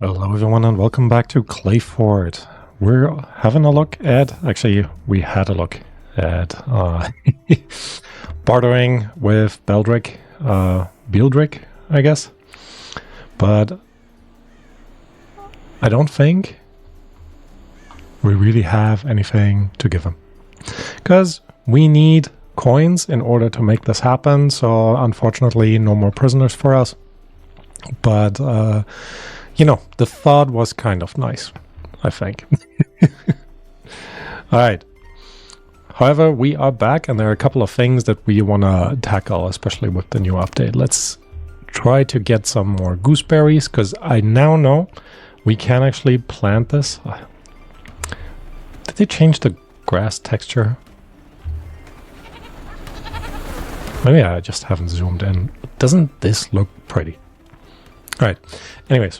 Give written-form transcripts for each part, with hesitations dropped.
Hello everyone and welcome back to Clayford. We're having a look at, actually we had a look at bartering with Beldrick, I guess. But I don't think we really have anything to give him. Because we need coins in order to make this happen, so unfortunately no more prisoners for us. But you know, the thought was kind of nice, I think. All right. However, we are back and there are a couple of things that we want to tackle, especially with the new update. Let's try to get some more gooseberries because I now know we can actually plant this. Did they change the grass texture? Maybe I just haven't zoomed in. Doesn't this look pretty? All right. Anyways.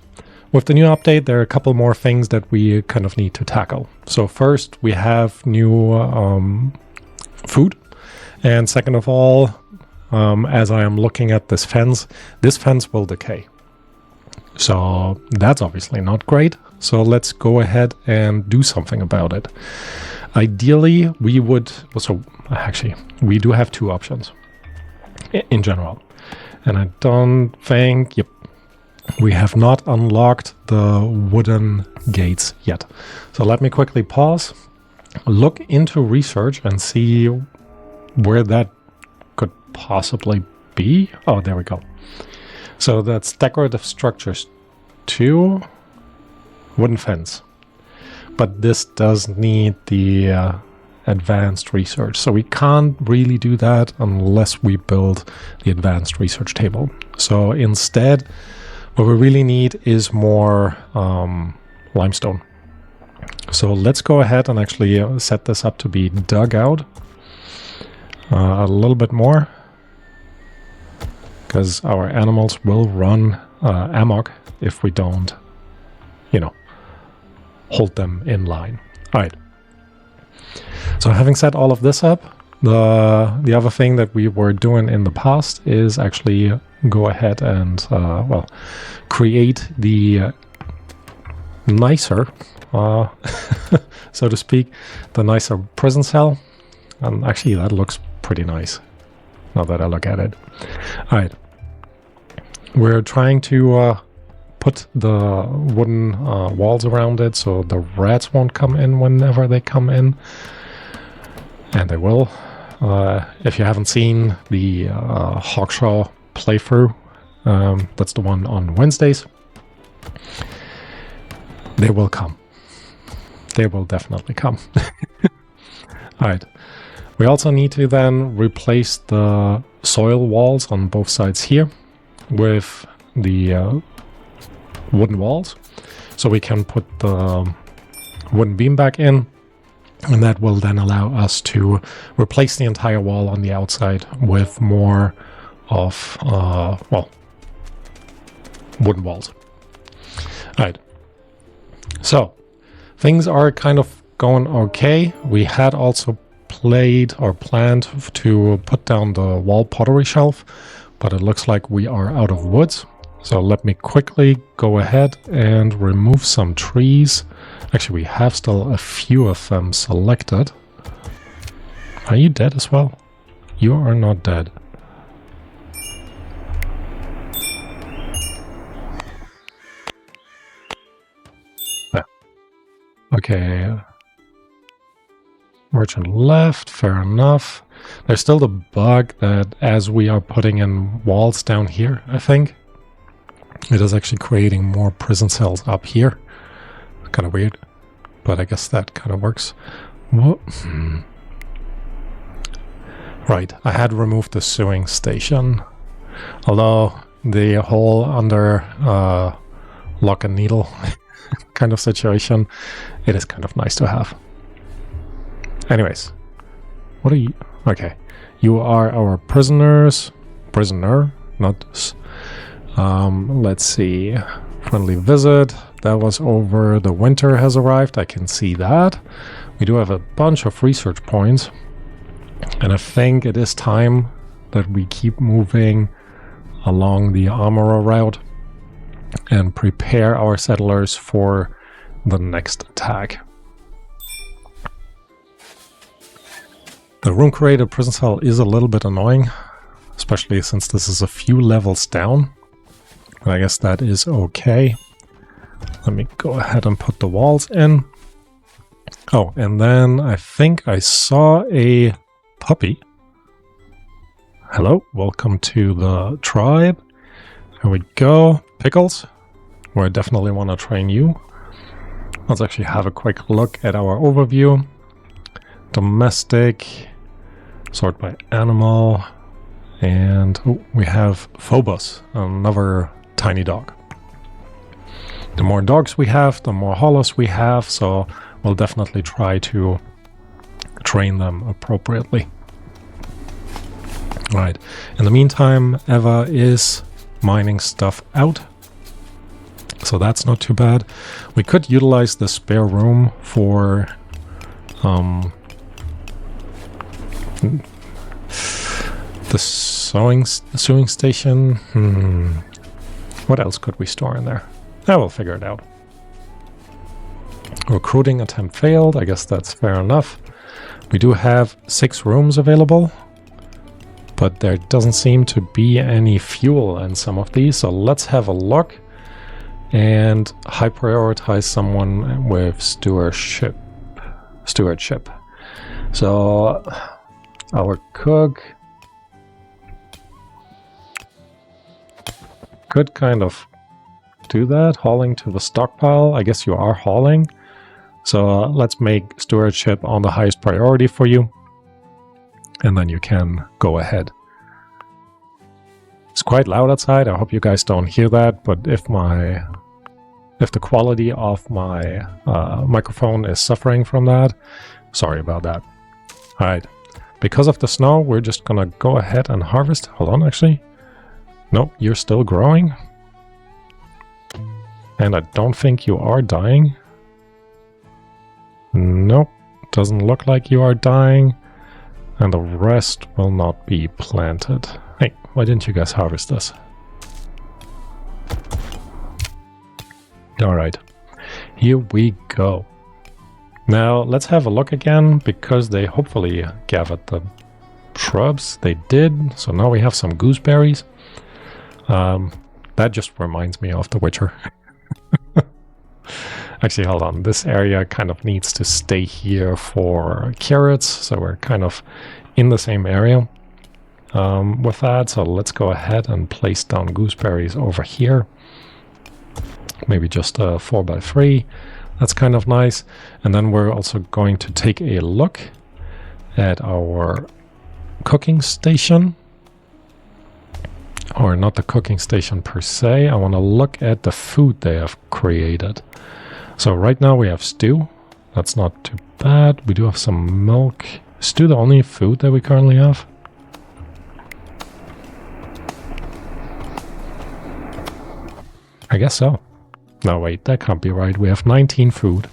With the new update, there are a couple more things that we kind of need to tackle. So first, we have new food. And second of all, as I am looking at this fence will decay. So that's obviously not great. So let's go ahead and do something about it. Ideally, we would... So actually, we do have two options in general. And I don't think... Yep. We have not unlocked the wooden gates yet. So let me quickly pause, look into research and see where that could possibly be. Oh, there we go. So that's decorative structures 2, wooden fence. But this does need the advanced research. So we can't really do that unless we build the advanced research table. So instead... what we really need is more limestone. So let's go ahead and actually set this up to be dug out a little bit more. Because our animals will run amok if we don't, you know, hold them in line. All right. So having set all of this up, the other thing that we were doing in the past is actually go ahead and, well, create the nicer, so to speak, the nicer prison cell. And actually that looks pretty nice, now that I look at it. All right. We're trying to put the wooden walls around it so the rats won't come in whenever they come in. And they will. If you haven't seen the Hawkshaw playthrough, that's the one on Wednesdays, they will come. They will definitely come. Alright. We also need to then replace the soil walls on both sides here with the wooden walls. So we can put the wooden beam back in. And that will then allow us to replace the entire wall on the outside with more of, well, wooden walls. All right. So, things are kind of going okay. We had also planned to put down the wall pottery shelf, but it looks like we are out of woods. So let me quickly go ahead and remove some trees. Actually, we have still a few of them selected. Are you dead as well? You are not dead. Yeah. Okay. Merchant left, fair enough. There's still the bug that as we are putting in walls down here, I think, it is actually creating more prison cells up here. Kind of weird, but I guess that kind of works. Right, I had removed the sewing station. Although the whole under lock and needle kind of situation, it is kind of nice to have. Anyways, what are you? Okay, you are our prisoners. Prisoner, not... let's see. Friendly visit. That was over. The winter has arrived. I can see that. We do have a bunch of research points. And I think it is time that we keep moving along the armorer route. and prepare our settlers for the next attack. The room-created prison cell is a little bit annoying, especially since this is a few levels down. But I guess that is okay. Let me go ahead and put the walls in. Oh, and then I think I saw a puppy. Hello, welcome to the tribe. There we go. Pickles, where I definitely want to train you. Let's actually have a quick look at our overview. Domestic, sort by animal, and we have Phobos, another tiny dog. The more dogs we have, the more hollows we have, so we'll definitely try to train them appropriately. Right. In the meantime, Eva is mining stuff out, so that's not too bad. We could utilize the spare room for the sewing station. What else could we store in there? I will figure it out. Recruiting attempt failed. I guess that's fair enough. We do have 6 rooms available, but there doesn't seem to be any fuel in some of these, so let's have a look and high prioritize someone with stewardship. So our cook could kind of do that, hauling to the stockpile. I guess you are hauling. So let's make stewardship on the highest priority for you. And then you can go ahead. It's quite loud outside. I hope you guys don't hear that. But if the quality of my microphone is suffering from that, sorry about that. All right. Because of the snow, we're just gonna go ahead and harvest. Hold on, actually. Nope, you're still growing. And I don't think you are dying. Nope, doesn't look like you are dying. And the rest will not be planted. Hey, why didn't you guys harvest this? Alright, here we go. Now, let's have a look again, because they hopefully gathered the shrubs. They did, so now we have some gooseberries. That just reminds me of The Witcher. Actually, hold on. This area kind of needs to stay here for carrots, so we're kind of in the same area with that. So let's go ahead and place down gooseberries over here. Maybe just a 4x3. That's kind of nice. And then we're also going to take a look at our cooking station. Or not the cooking station per se. I want to look at the food they have created. So right now we have stew. That's not too bad. We do have some milk. Is stew the only food that we currently have? I guess so. No, wait, that can't be right. We have 19 food,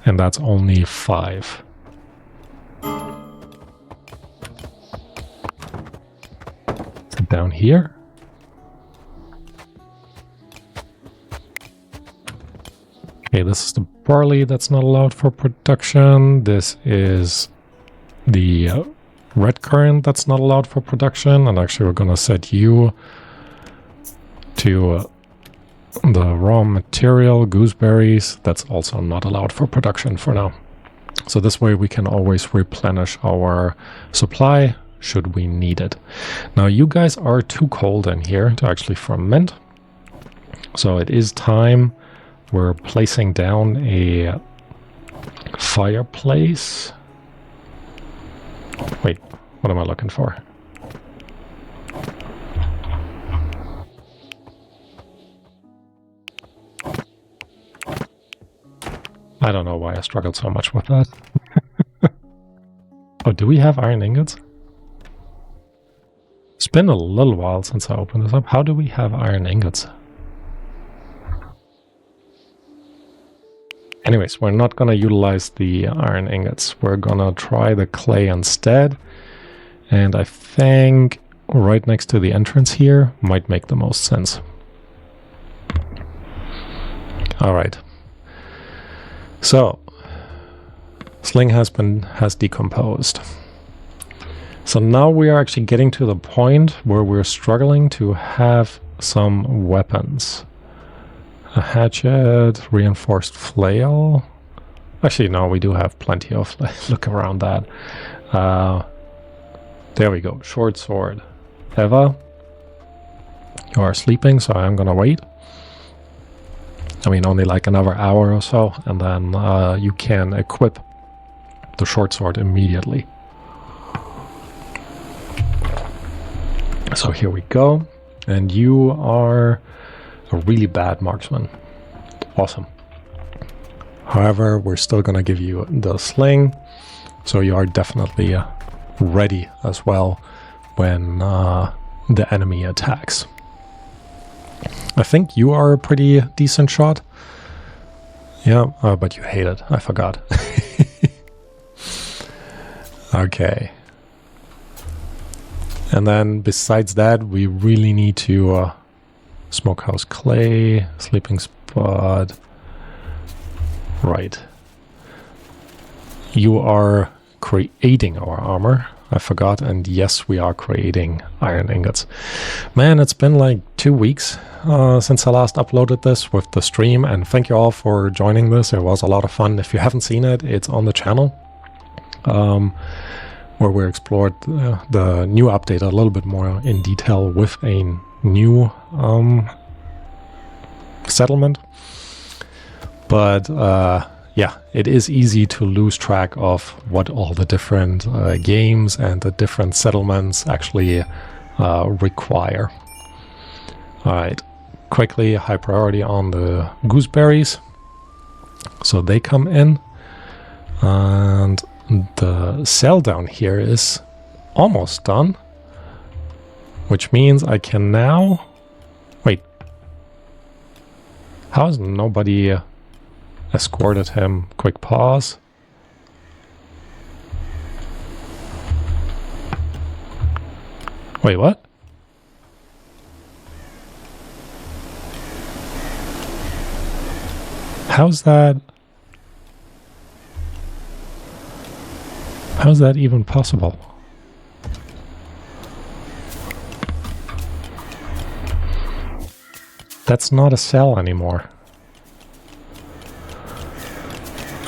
and that's only 5. Down here. Okay, this is the barley that's not allowed for production. This is the red currant that's not allowed for production. And actually we're going to set you to the raw material, gooseberries. That's also not allowed for production for now. So this way we can always replenish our supply should we need it. Now you guys are too cold in here to actually ferment. So it is time. We're placing down a fireplace. Wait, what am I looking for? I don't know why I struggled so much with that. Oh, do we have iron ingots? It's been a little while since I opened this up. How do we have iron ingots? Anyways, we're not going to utilize the iron ingots. We're going to try the clay instead. And I think right next to the entrance here might make the most sense. All right. So, Sling has decomposed. So now we are actually getting to the point where we're struggling to have some weapons. A hatchet, reinforced flail. Actually, no, we do have plenty of. Look around that. There we go. Short sword. Eva, you are sleeping, so I'm gonna wait. I mean, only like another hour or so, and then you can equip the short sword immediately. So here we go, and you are a really bad marksman. Awesome. However, we're still gonna give you the sling, so you are definitely ready as well when the enemy attacks. I think you are a pretty decent shot. Yeah, but you hate it. I forgot. Okay. And then besides that, we really need to smokehouse clay, sleeping spot. Right. You are creating our armor. I forgot. And yes, we are creating iron ingots. Man, it's been like 2 weeks since I last uploaded this with the stream. And thank you all for joining this. It was a lot of fun. If you haven't seen it, it's on the channel. Where we explored the new update a little bit more in detail with a new settlement. But yeah, it is easy to lose track of what all the different games and the different settlements actually require. Alright, quickly, high priority on the gooseberries. So they come in. And the cell down here is almost done, which means I can now... Wait. How has nobody escorted him? Quick pause. Wait, what? How's that... How's that even possible? That's not a cell anymore.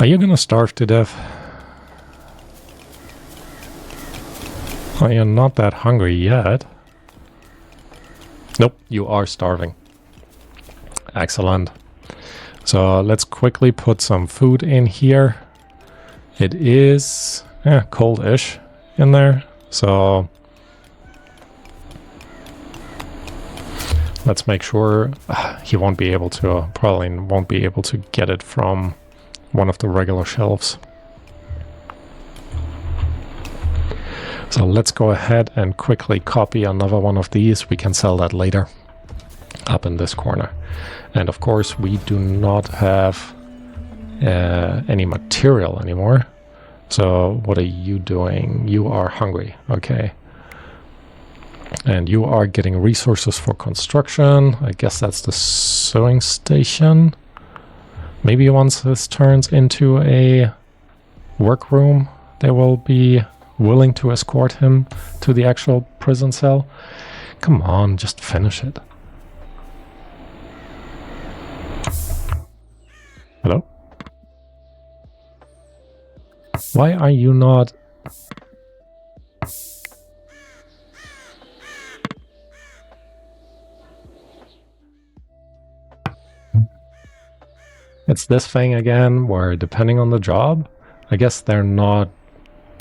Are you gonna starve to death? Oh, you're not that hungry yet. Nope, you are starving. Excellent. So let's quickly put some food in here. It is... cold-ish in there, so let's make sure he won't be able to, probably won't be able to get it from one of the regular shelves. So let's go ahead and quickly copy another one of these. We can sell that later up in this corner. And of course, we do not have any material anymore. So what are you doing? You are hungry. Okay. And you are getting resources for construction. I guess that's the sewing station. Maybe once this turns into a workroom, they will be willing to escort him to the actual prison cell. Come on, just finish it. Hello? Why are you not... It's this thing again, where depending on the job, I guess they're not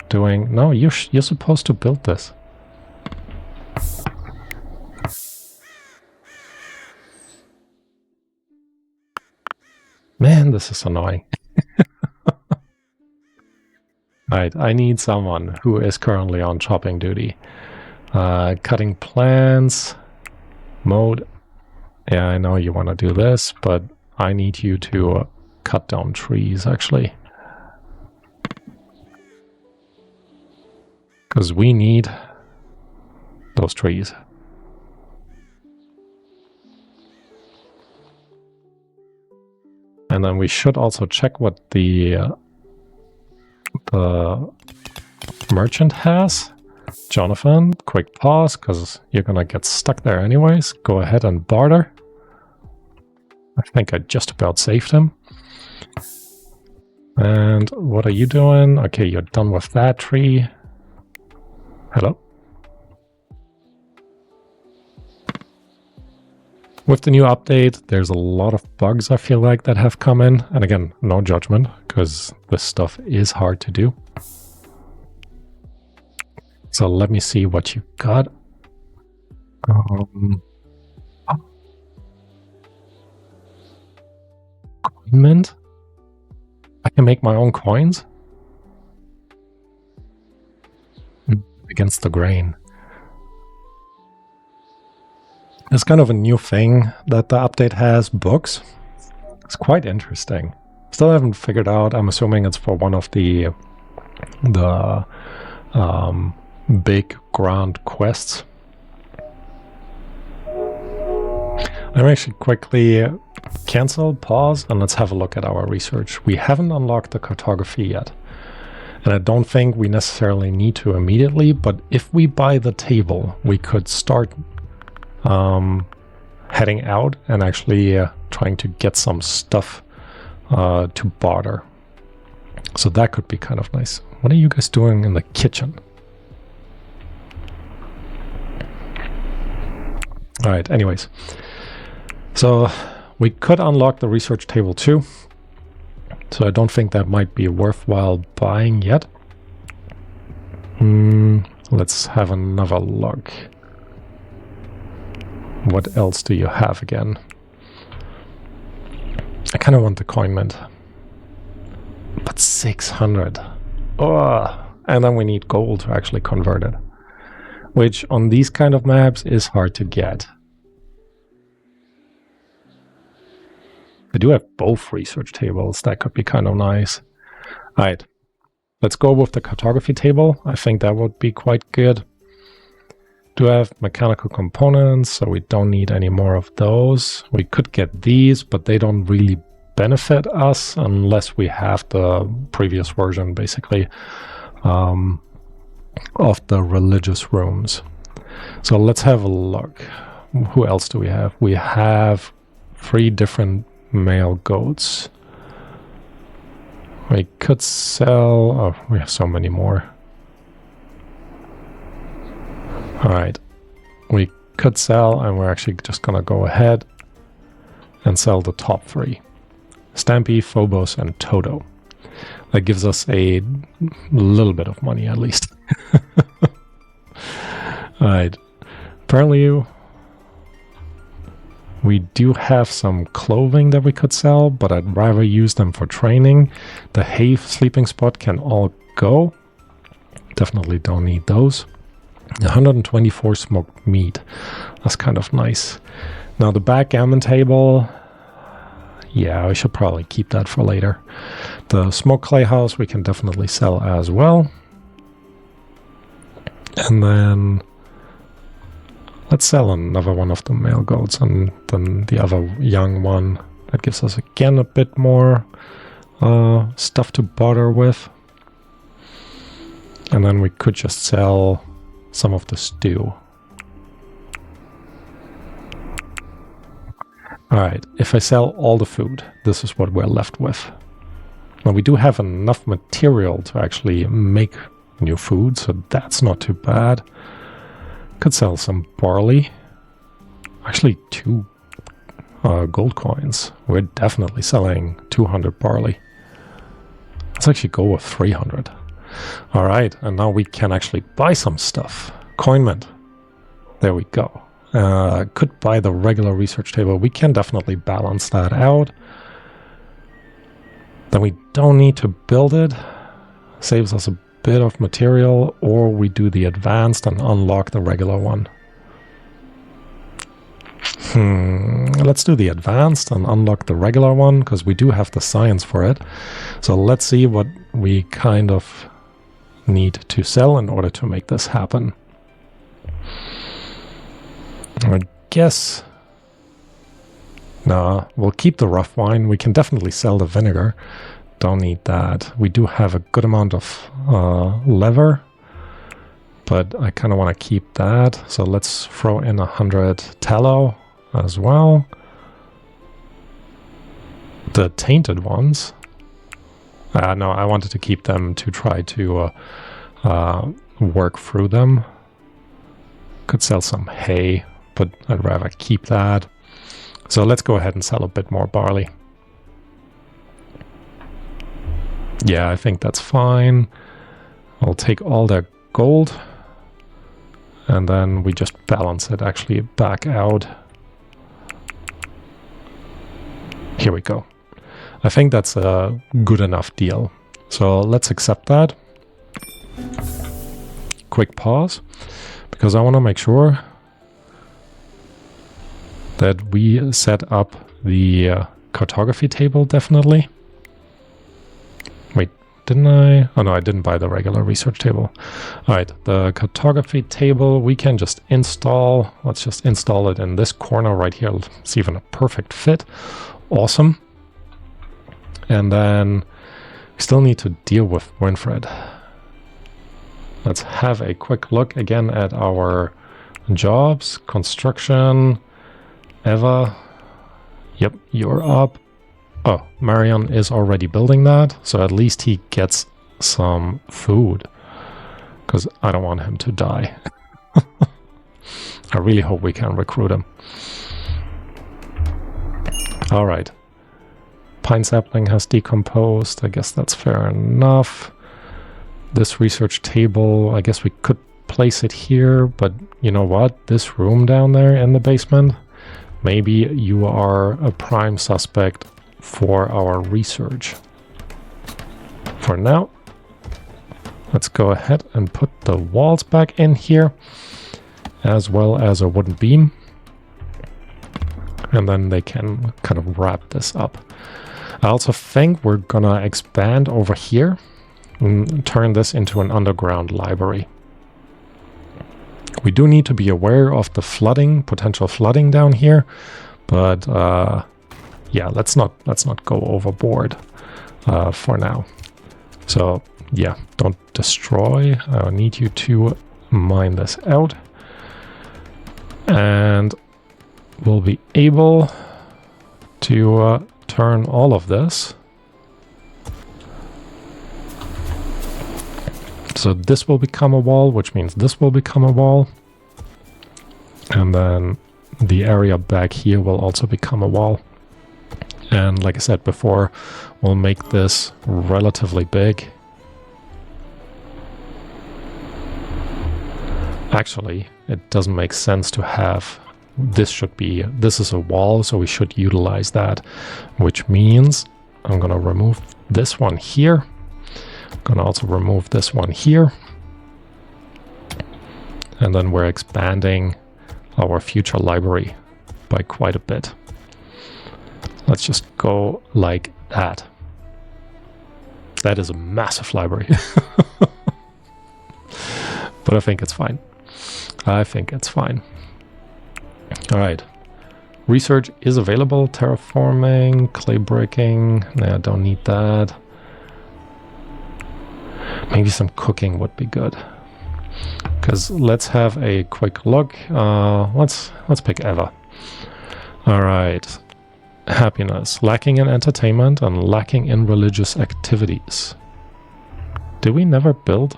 doing... No, you're supposed to build this. Man, this is annoying. Alright, I need someone who is currently on chopping duty. Cutting plants. Mode. Yeah, I know you want to do this, but I need you to cut down trees, actually. Because we need those trees. And then we should also check what the merchant has. Jonathan, quick pause, because you're gonna get stuck there anyways. Go ahead and barter. I think I just about saved him. And what are you doing? Okay, you're done with that tree. Hello? With the new update, there's a lot of bugs I feel like that have come in. And again, no judgment, because this stuff is hard to do. So let me see what you got. Mint? I can make my own coins? Against the grain. It's kind of a new thing that the update has, books. It's quite interesting. Still haven't figured out. I'm assuming it's for one of the big grand quests. I'm actually quickly cancel, pause, and let's have a look at our research. We haven't unlocked the cartography yet. And I don't think we necessarily need to immediately, but if we buy the table, we could start heading out and actually trying to get some stuff to barter. So that could be kind of nice. What are you guys doing in the kitchen? All right, anyways. So we could unlock the research table too. So I don't think that might be worthwhile buying yet. Let's have another look. What else do you have again? I kind of want the coin mint. But 600. Oh, and then we need gold to actually convert it. Which on these kind of maps is hard to get. I do have both research tables. That could be kind of nice. All right. Let's go with the cartography table. I think that would be quite good. Do have mechanical components, so we don't need any more of those. We could get these, but they don't really benefit us unless we have the previous version, basically, of the religious rooms. So let's have a look. Who else do we have? We have 3 different male goats. We could sell... Oh, we have so many more. Alright. We could sell, and we're actually just gonna go ahead and sell the top 3. Stampy, Phobos, and Toto. That gives us a little bit of money, at least. Alright. Apparently, we do have some clothing that we could sell, but I'd rather use them for training. The hay sleeping spot can all go. Definitely don't need those. 124 smoked meat. That's kind of nice. Now the backgammon table... Yeah, I should probably keep that for later. The smoke clay house we can definitely sell as well. And then... let's sell another one of the male goats and then the other young one. That gives us again a bit more stuff to barter with. And then we could just sell some of the stew. Alright, if I sell all the food, this is what we're left with. Now we do have enough material to actually make new food, so that's not too bad. Could sell some barley. Actually, 2 gold coins. We're definitely selling 200 barley. Let's actually go with 300. Alright, and now we can actually buy some stuff. Coin mint. There we go. Could buy the regular research table. We can definitely balance that out. Then we don't need to build it. Saves us a bit of material, or we do the advanced and unlock the regular one. Let's do the advanced and unlock the regular one, because we do have the science for it. So let's see what we kind of need to sell in order to make this happen. I guess No, we'll keep the rough wine. We can definitely sell the vinegar. Don't need that. We do have a good amount of leather, but I kind of want to keep that. So let's throw in 100 tallow as well. The tainted ones. No, I wanted to keep them to try to work through them. Could sell some hay, but I'd rather keep that. So let's go ahead and sell a bit more barley. Yeah, I think that's fine. I'll take all their gold, and then we just balance it actually back out. Here we go. I think that's a good enough deal. So let's accept that. Quick pause, because I want to make sure that we set up the cartography table definitely. Wait, didn't I? Oh no, I didn't buy the regular research table. All right, the cartography table we can just install. Let's just install it in this corner right here. It's even a perfect fit. Awesome. And then we still need to deal with Winfred. Let's have a quick look again at our jobs. Construction. Eva. Yep, you're up. Oh, Marion is already building that, so at least he gets some food. Because I don't want him to die. I really hope we can recruit him. Alright. Pine sapling has decomposed. I guess that's fair enough. This research table, I guess we could place it here, but you know what? This room down there in the basement, maybe you are a prime suspect for our research. For now, let's go ahead and put the walls back in here, as well as a wooden beam. And then they can kind of wrap this up. I also think we're gonna expand over here and turn this into an underground library. We do need to be aware of the flooding, potential flooding down here, but yeah, let's not go overboard for now. So yeah, don't destroy. I need you to mine this out, and we'll be able to turn all of this. So this will become a wall, which means this will become a wall. And then the area back here will also become a wall. And like I said before, we'll make this relatively big. Actually, it doesn't make sense to have this is a wall, so we should utilize that, which means I'm gonna remove this one here. I'm gonna also remove this one here, and then we're expanding our future library by quite a bit. Let's just go like that. That is a massive library. But I think it's fine. I think it's fine. All right. Research is available. Terraforming, clay breaking. Nah, I don't need that. Maybe some cooking would be good. Because let's have a quick look. Let's pick Eva. All right. Happiness. Lacking in entertainment and lacking in religious activities. Did we never build?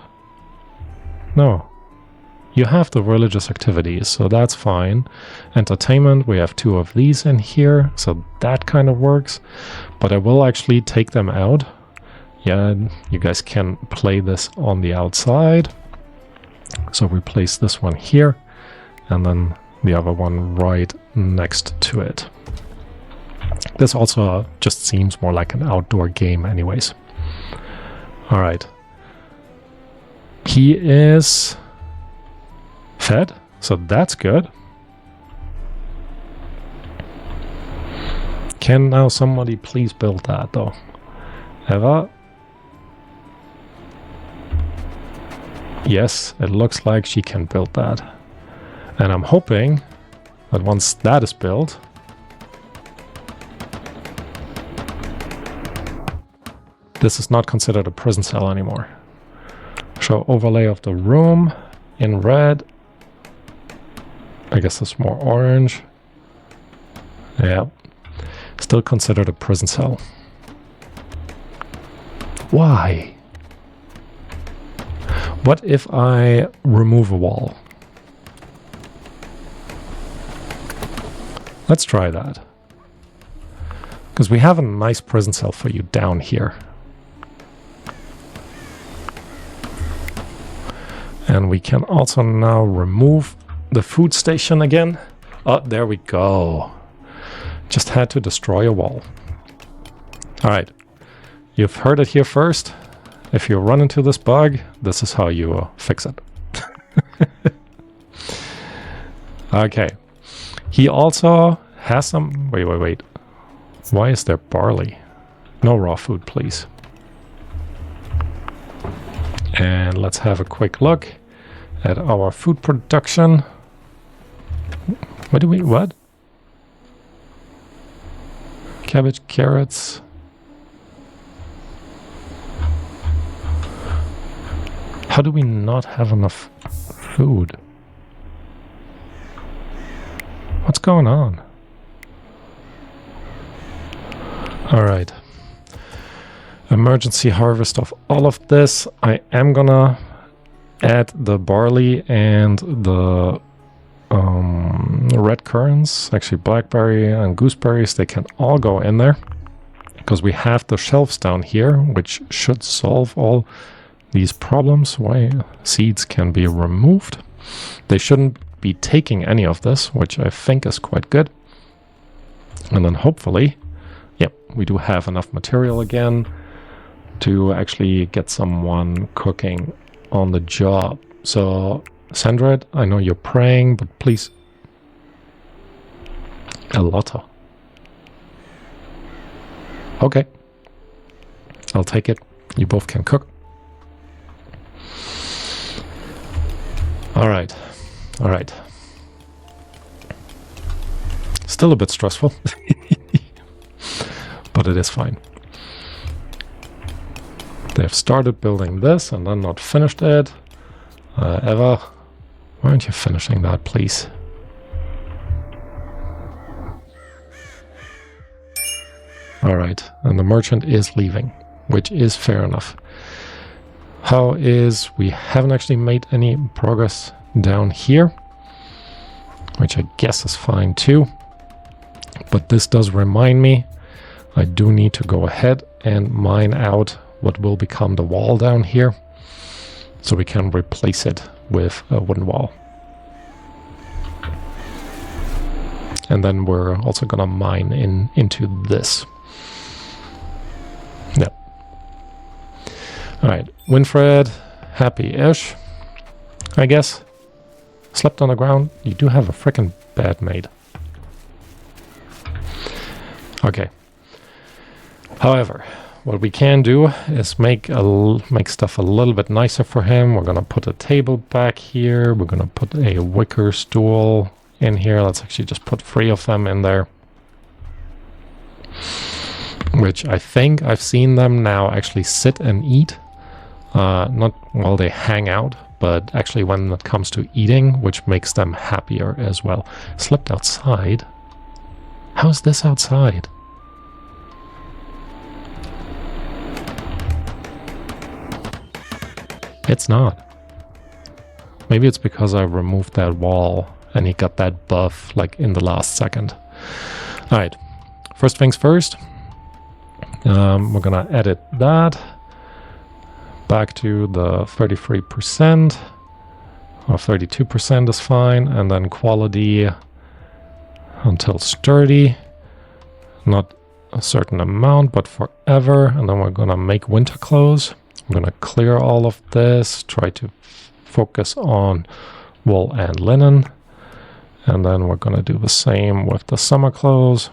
No. You have the religious activities, so that's fine. Entertainment, we have 2 of these in here, so that kind of works. But I will actually take them out. Yeah, you guys can play this on the outside. So we place this one here, and then the other one right next to it. This also just seems more like an outdoor game anyways. All right. He is fed, so that's good. Can now somebody please build that though? Eva? Yes, it looks like she can build that. And I'm hoping that once that is built, This is not considered a prison cell anymore. Show overlay of the room in red. I guess it's more orange. Yeah. Still considered a prison cell. Why? What if I remove a wall? Let's try that. Because we have a nice prison cell for you down here. And we can also now remove the food station again. Oh, there we go. Just had to destroy a wall. Alright. You've heard it here first. If you run into this bug, this is how you fix it. Okay. He also has some... Wait. Why is there barley? No raw food, please. And let's have a quick look at our food production. What? Cabbage, carrots. How do we not have enough food? What's going on? Alright. Emergency harvest of all of this. I am gonna add the barley and the red currants. Actually, blackberry and gooseberries, they can all go in there. Because we have the shelves down here, which should solve all these problems. Why seeds can be removed. They shouldn't be taking any of this, which I think is quite good. And then hopefully, yep, we do have enough material again to actually get someone cooking on the job. So, Sandred, I know you're praying, but please... Elotta. Okay. I'll take it. You both can cook. Alright. Alright. Still a bit stressful. But it is fine. They've started building this and then not finished it. Eva, why aren't you finishing that, please? Alright, and the merchant is leaving, which is fair enough. How is... we haven't actually made any progress down here, which I guess is fine too. But this does remind me, I do need to go ahead and mine out what will become the wall down here, so we can replace it with a wooden wall. And then we're also gonna mine into this. Yep. Alright, Winfred, happy-ish, I guess. Slept on the ground. You do have a frickin' bad maid. Okay. However, what we can do is make stuff a little bit nicer for him. We're gonna put a table back here. We're gonna put a wicker stool in here. Let's actually just put 3 of them in there. Which I think I've seen them now actually sit and eat. Not while they hang out, but actually when it comes to eating, which makes them happier as well. Slept outside? How is this outside? It's not. Maybe it's because I removed that wall and he got that buff like in the last second. Alright, first things first. We're gonna edit that back to the 33%, or 32% is fine, and then quality until sturdy, not a certain amount but forever. And then we're gonna make winter clothes. I'm gonna clear all of this, try to focus on wool and linen, and then we're gonna do the same with the summer clothes.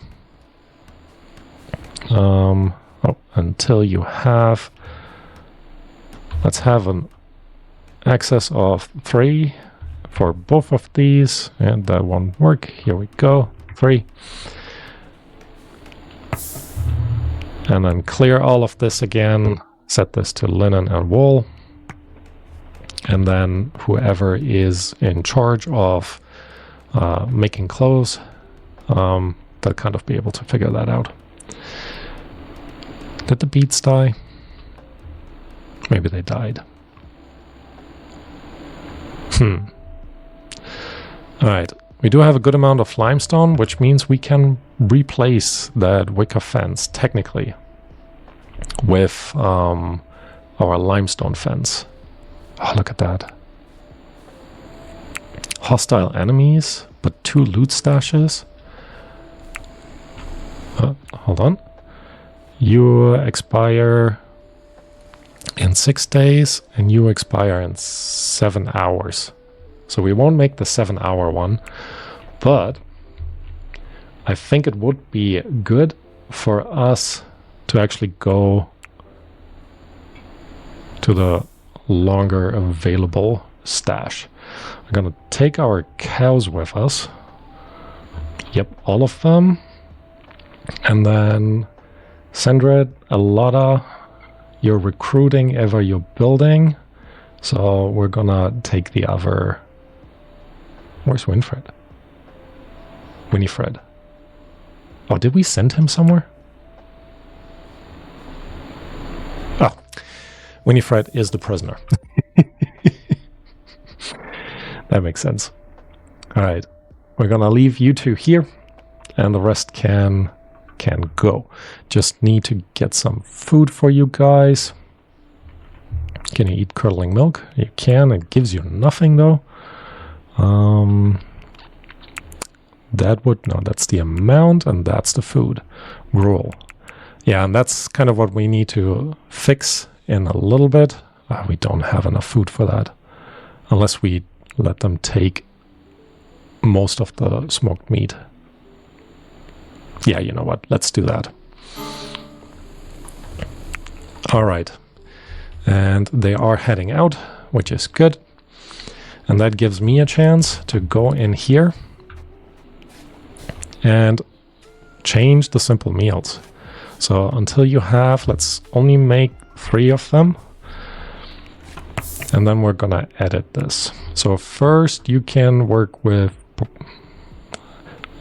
Until you have, let's have an excess of 3 for both of these, and that won't work. Here we go, 3. And then clear all of this again, set this to linen and wool. And then whoever is in charge of making clothes, they'll kind of be able to figure that out. Did the beets die? Maybe they died. Alright, we do have a good amount of limestone, which means we can replace that wicker fence, technically, with our limestone fence. Oh, look at that. Hostile enemies, but 2 loot stashes. Hold on. You expire in 6 days, and you expire in 7 hours. So we won't make the 7-hour one, but I think it would be good for us to actually go to the longer available stash. I'm gonna take our cows with us. Yep, all of them. And then Sendred, Alotta, you're recruiting ever you're building. So we're gonna take the other. Where's Winfred? Winifred. Oh, did we send him somewhere? Oh, Winifred is the prisoner. That makes sense. All right, we're gonna leave you two here, and the rest can go. Just need to get some food for you guys. Can you eat curdling milk? You can. It gives you nothing though. That's the amount, and that's the food. Gruel. Yeah, and that's kind of what we need to fix in a little bit. We don't have enough food for that. Unless we let them take most of the smoked meat. Yeah, you know what? Let's do that. All right. And they are heading out, which is good. And that gives me a chance to go in here and change the simple meals. So until you have, let's only make 3 of them. And then we're gonna edit this. So first you can work with,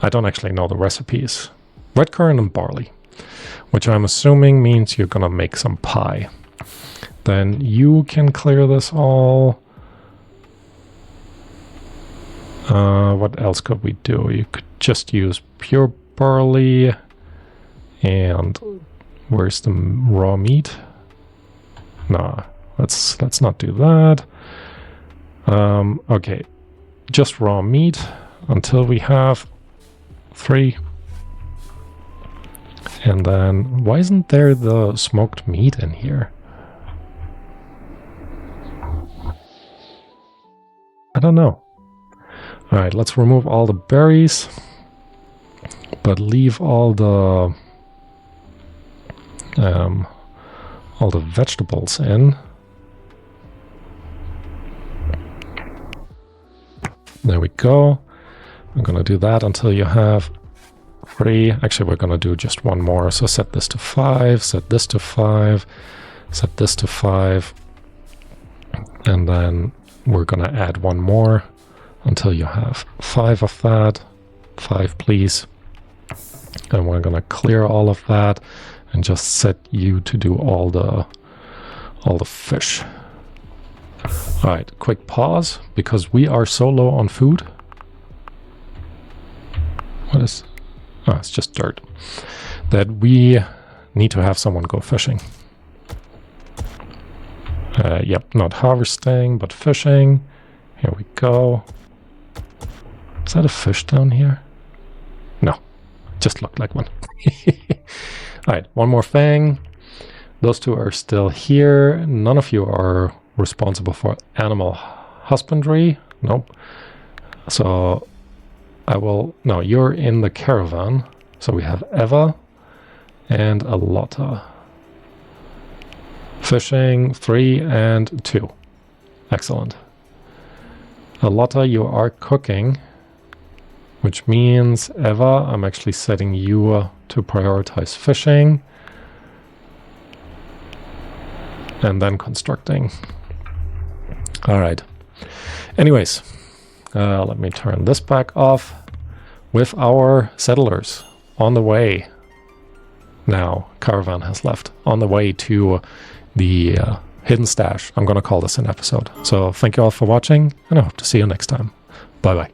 I don't actually know the recipes. Red currant and barley, which I'm assuming means you're gonna make some pie. Then you can clear this all. What else could we do? You could just use pure barley. And where's the raw meat? Nah, let's not do that. Okay, just raw meat until we have 3. And then, why isn't there the smoked meat in here? I don't know. Alright, let's remove all the berries, but leave all the vegetables in. There we go. I'm gonna do that until you have 3. Actually, we're gonna do just 1 more. So set this to 5, set this to 5, set this to 5, and then we're gonna add 1 more until you have 5 of that. 5, please. And we're gonna clear all of that and just set you to do all the fish. All right, quick pause because we are so low on food. What is? Oh, it's just dirt. That we need to have someone go fishing. Yep, not harvesting, but fishing. Here we go. Is that a fish down here? No, just looked like one. Alright, 1 more thing. Those 2 are still here. None of you are responsible for animal husbandry. Nope. So I will... No, you're in the caravan. So we have Eva and Alotta. Fishing 3 and 2. Excellent. Alotta, you are cooking, which means Eva, I'm actually setting you to prioritize fishing. and then constructing. All right. Anyways, let me turn this back off. With our settlers on the way. Now, caravan has left. On the way to the hidden stash. I'm going to call this an episode. So thank you all for watching, and I hope to see you next time. Bye-bye.